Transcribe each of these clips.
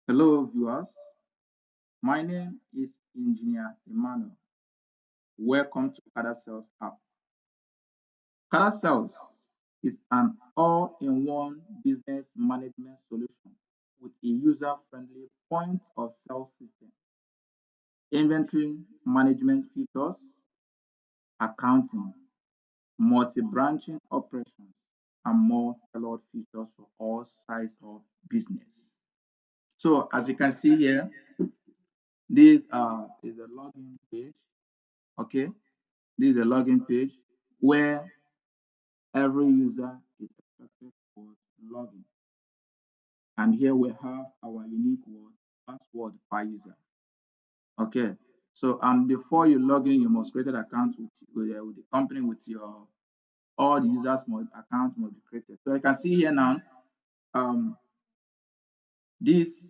Hello, viewers. My name is Engineer Emmanuel. Welcome to Kadasales app. Kadasales is an all-in-one business management solution with a user-friendly point of sale system, inventory management features, accounting, multi-branching operations, and more tailored features for all sides of business. So, as you can see here, this is a login page. Okay, this is a login page where every user is expected to log in. And here we have our unique word, password per user. Okay. So, and before you log in, you must create an account with the company with your all the users must account must be created. So you can see here now, um, this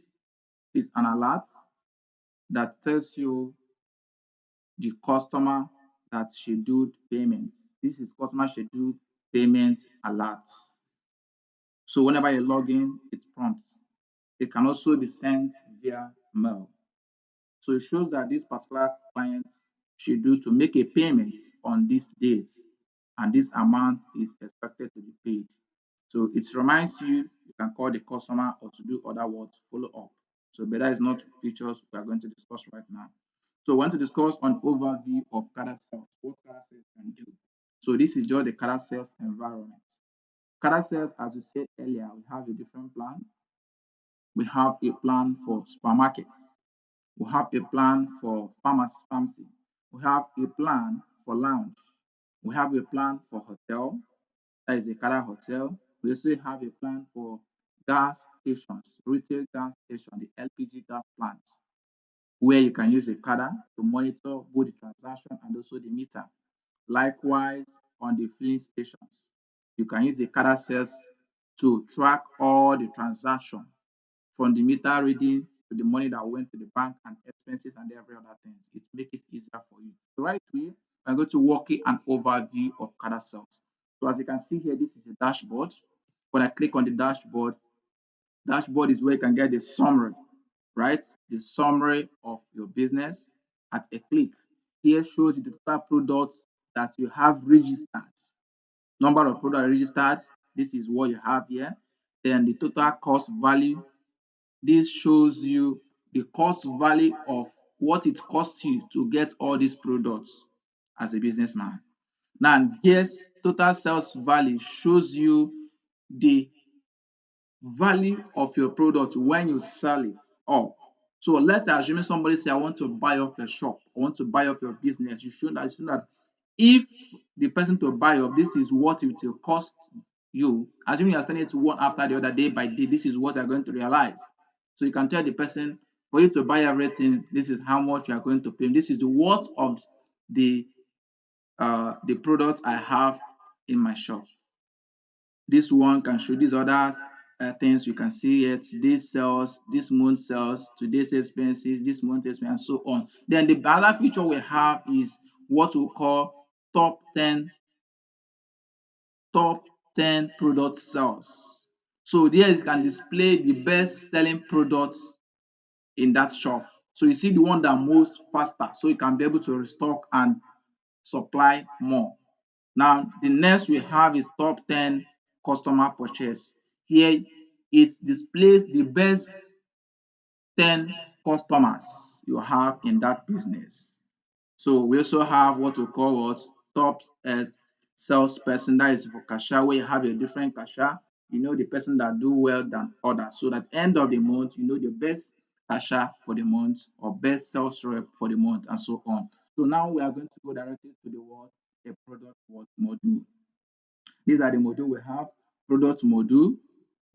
is an alert that tells you the customer that scheduled payments. This is customer scheduled payment alerts. So whenever you log in, it prompts. It can also be sent via mail. So it shows that this particular client scheduled to make a payment on this date, and this amount is expected to be paid. So it reminds you, you can call the customer or to do other work, follow up. So, but that is not features we are going to discuss right now. So, I want to discuss an overview of Kada sales, what Kada sales can do. So, this is just the Kada sales environment. Kada sales, as we said earlier, we have a different plan. We have a plan for supermarkets. We have a plan for pharmacy. We have a plan for lounge. We have a plan for hotel. That is a Kada hotel. We also have a plan for gas stations, retail gas station, the LPG gas plants, where you can use a Kada to monitor both the transaction and also the meter. Likewise, on the filling stations, you can use the Kada sales to track all the transaction from the meter reading to the money that went to the bank and expenses and every other things. It makes it easier for you. The right way, I'm going to walk in an overview of Kada sales. So as you can see here, this is a dashboard. When I click on the dashboard, dashboard is where you can get the summary, right? The summary of your business at a click. Here shows you the total products that you have registered. Number of products registered, this is what you have here. Then the total cost value, this shows you the cost value of what it costs you to get all these products as a businessman. Now, here's total sales value shows you the value of your product when you sell it all. So let's assume somebody say, I want to buy off your shop, I want to buy off your business. You should that if the person to buy off, this is what it will cost you. Assuming you are selling it one after the other, day by day, this is what you're going to realize. So you can tell the person, for you to buy everything, this is how much you are going to pay. This is the worth of the product I have in my shop. This one can show these other things you can see here. Today's sales, this month sales, today's expenses, this month expenses, and so on. Then the other feature we have is what we call top 10 top 10 product sales. So there you can display the best selling products in that shop. So you see the one that moves faster, so you can be able to restock and supply more. Now, the next we have is top 10 customer purchase. Here it displays the best 10 customers you have in that business. So we also have what we call what top as salesperson. That is for cashier, where you have a different cashier. You know the person that do well than others. So at the end of the month, you know the best cashier for the month or best sales rep for the month and so on. So now we are going to go directly to the word a product what module. These are the module we have: product module,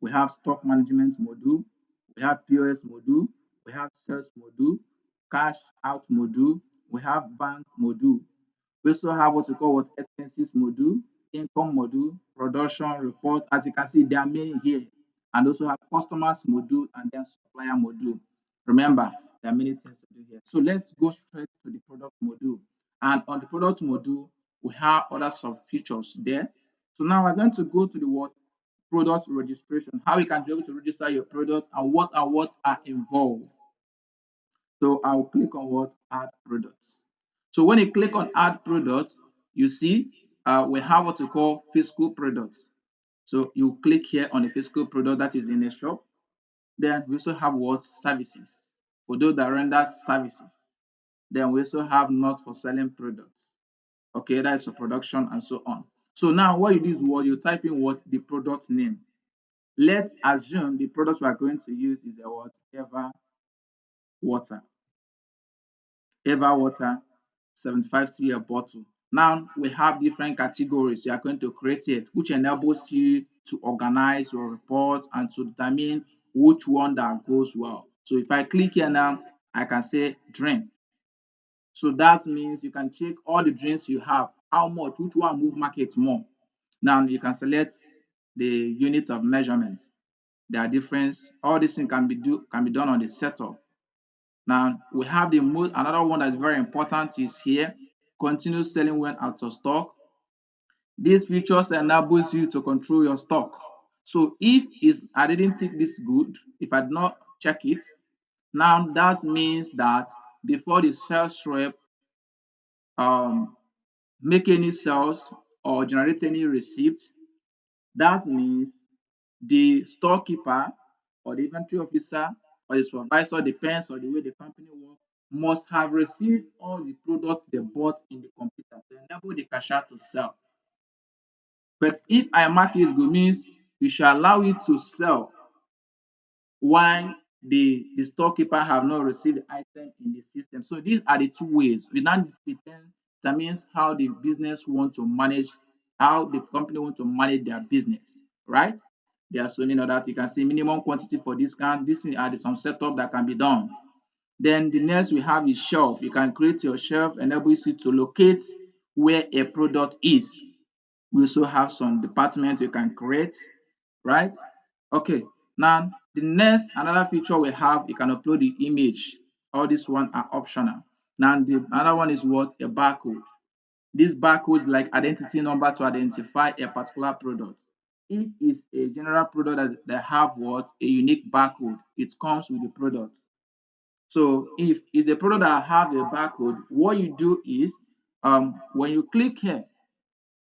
we have stock management module, we have POS module, we have sales module, cash out module, we have bank module. We also have what we call what expenses module, income module, production report. As you can see, there are many here. And also have customers module and then supplier module. Remember, there are many things to do here. So let's go straight to the product module. And on the product module, we have other sub features there. So now we're going to go to the word product registration, how you can be able to register your product and what are involved. So I'll click on what? Add products. So when you click on add products, you see we have what we call physical products. So you click here on a physical product that is in a shop. Then we also have what? Services. For those that render services. Then we also have not for selling products. Okay, that is for production and so on. So now what you do is what you type in what? The product name. Let's assume the product we are going to use is a what? Water. Ever water 75 cl bottle. Now we have different categories you are going to create it, which enables you to organize your report and to determine which one that goes well. So if I click here now, I can say drink. So that means you can check all the drinks you have, how much, which one move market more. Now you can select the units of measurement. There are different, all these things can be done on the setup. Now we have the mode. Another one that is very important is here, continue selling when out of stock. These features enables you to control your stock. So if I didn't take this good, if I did not check it, now that means that before the sales rep um, make any sales or generate any receipt, that means the storekeeper or the inventory officer or the supervisor, depends on the way the company works, must have received all the product they bought in the computer to enable the cashier to sell. But if I mark it good, means we shall allow it to sell while the storekeeper have not received the item in the system. So these are the two ways. We now determines how the business want to manage, how the company want to manage their business, right? There are so many other you can see minimum quantity for discount. This are some setup that can be done. Then the next we have is shelf. You can create your shelf, enables you to locate where a product is. We also have some departments you can create, right? Okay, now the next another feature we have, you can upload the image. All these one are optional. Now the another one is what? A barcode. This barcode is like identity number to identify a particular product. If it's a general product that have what? A unique barcode, it comes with the product. So if it's a product that have a barcode, what you do is when you click here,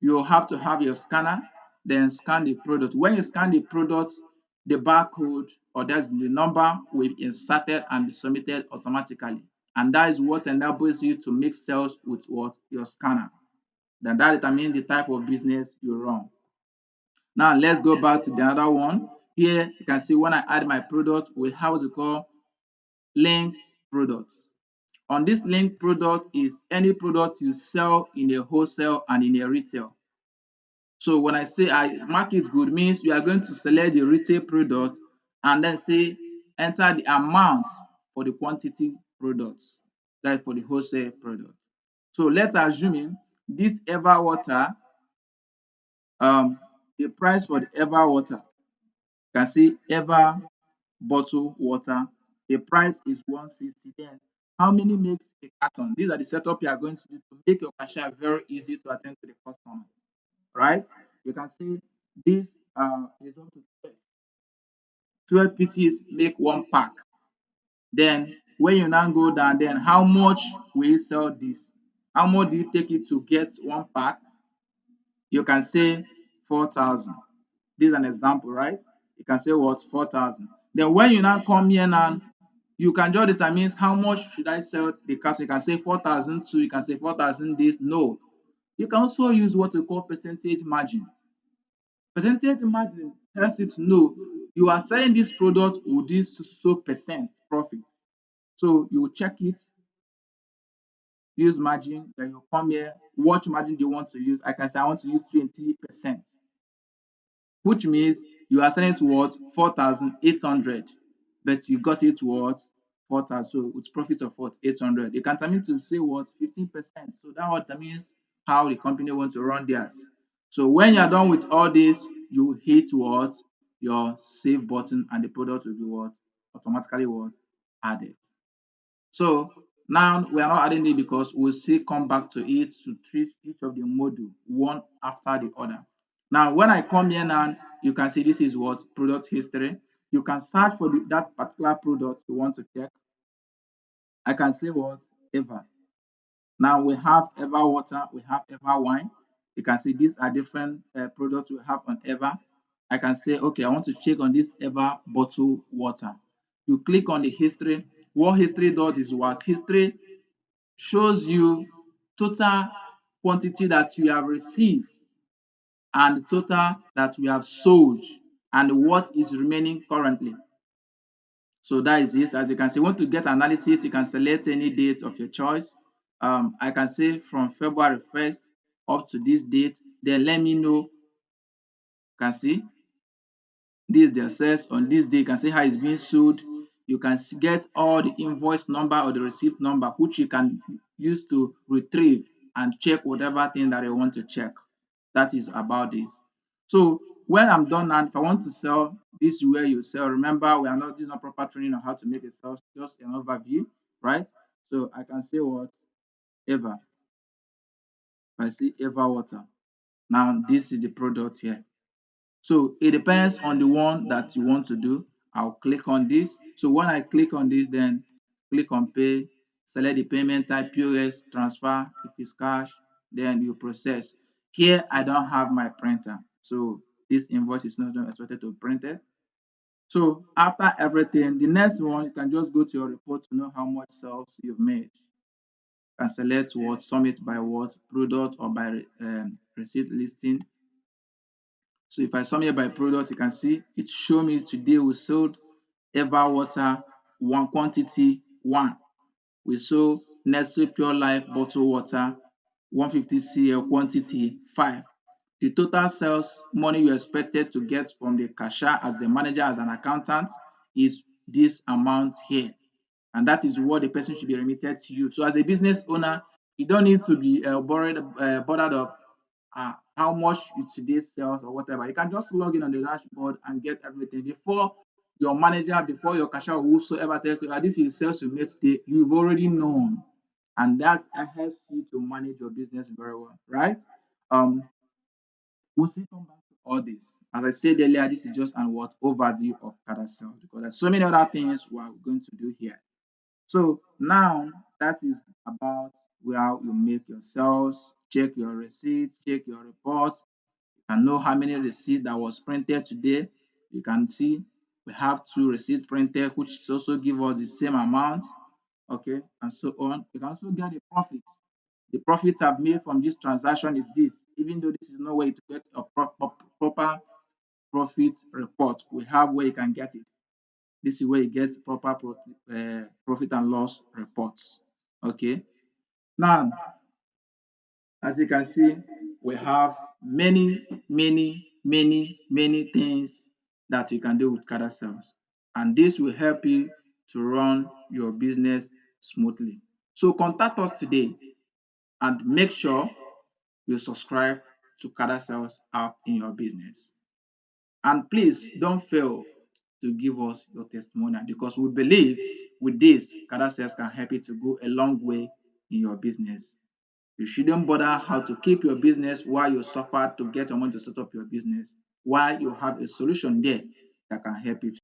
you have to have your scanner, then scan the product. When you scan the product, the barcode or that's the number will be inserted and be submitted automatically. And that is what enables you to make sales with what? Your scanner. Then that determines the type of business you run. Now let's go back to the other one. Here you can see when I add my product, we have what we call link products. On this link product is any product you sell in a wholesale and in a retail. So when I say I mark it good, means you are going to select the retail product and then say enter the amount for the quantity products, that is for the wholesale product. So let's assume this ever water, the price for the ever water, you can see ever bottle water, the price is 160. Then how many makes a carton? These are the setup you are going to do to make your cashier very easy to attend to the customer, right? You can see this is up to 12 pieces make one pack. Then when you now go down, then how much will you sell this? How much do you take it to get one pack? You can say 4,000. This is an example, right? You can say what? 4,000. Then when you now come here now, you can just determine how much should I sell the car. So you can say 4,000 two, you can say 4,000 this. No. You can also use what we call percentage margin. Percentage margin helps you to know you are selling this product with this so percent profit. So you check it, use margin, then you come here, what margin do you want to use? I can say I want to use 20%, which means you are selling towards 4,800, but you got it towards 4,000. So with profit of what? 800. You can tell me to say what? 15%. So that what means how the company wants to run theirs. So when you're done with all this, you hit what? Your save button and the product will be what? Automatically what? Added. So now we are not adding it because we'll still come back to it to treat each of the module one after the other. Now, when I come here now, you can see this is what product history. You can search for that particular product you want to check. I can say what ever. Now we have Ever Water, we have Ever Wine. You can see these are different products we have on Ever. I can say, okay, I want to check on this Ever bottled water. You click on the history. What history does is what history shows you total quantity that you have received and the total that we have sold and what is remaining currently. So that is it. As you can see, want to get analysis, you can select any date of your choice. I can say from February 1st up to this date, then let me know. You can see this the access on this day. You can see how it's being sold. You can get all the invoice number or the receipt number, which you can use to retrieve and check whatever thing that you want to check. That is about this. So when I'm done and if I want to sell, this is where you sell. Remember, we are not this is not proper training on how to make a sales, just an overview, right? So I can say what ever. If I see ever water. Now this is the product here. So it depends on the one that you want to do. I'll click on this. So when I click on this, then click on pay, select the payment type, POS, transfer, if it's cash, then you process. Here, I don't have my printer. So this invoice is not expected to be printed. So after everything, the next one, you can just go to your report to know how much sales you've made. You can select what, sum it by what, product or by receipt listing. So if I sum it by product, you can see it show me today we sold Ever Water one quantity one. We sold Nestle Pure Life bottled water 150 cl quantity 5. The total sales money you expected to get from the cashier as the manager as an accountant is this amount here. And that is what the person should be remitted to you. So as a business owner, you don't need to be bothered of how much is today's sales or whatever. You can just log in on the dashboard and get everything before your manager, before your cashier, whosoever tells you, this is sales you made today, you've already known. And that helps you to manage your business very well, right? Um, we'll still come back to all this. As I said earlier, this is just an what overview of Kadasales because there's so many other things we are going to do here. So now that is about how you make your sales, check your receipts, check your reports, and know how many receipts that was printed today. You can see we have 2 receipts printed, which also give us the same amount, okay, and so on. You can also get the profit. The profits I've made from this transaction is this, even though this is no way to get a proper profit report. We have where you can get it. This is where you get proper profit and loss reports. Okay. Now, as you can see, we have many things that you can do with Kadasales. And this will help you to run your business smoothly. So contact us today and make sure you subscribe to Kadasales app in your business. And please don't fail to give us your testimonial because we believe with this, Kadasales can help you to go a long way in your business. You shouldn't bother how to keep your business while you suffer to get someone to set up your business, while you have a solution there that can help you.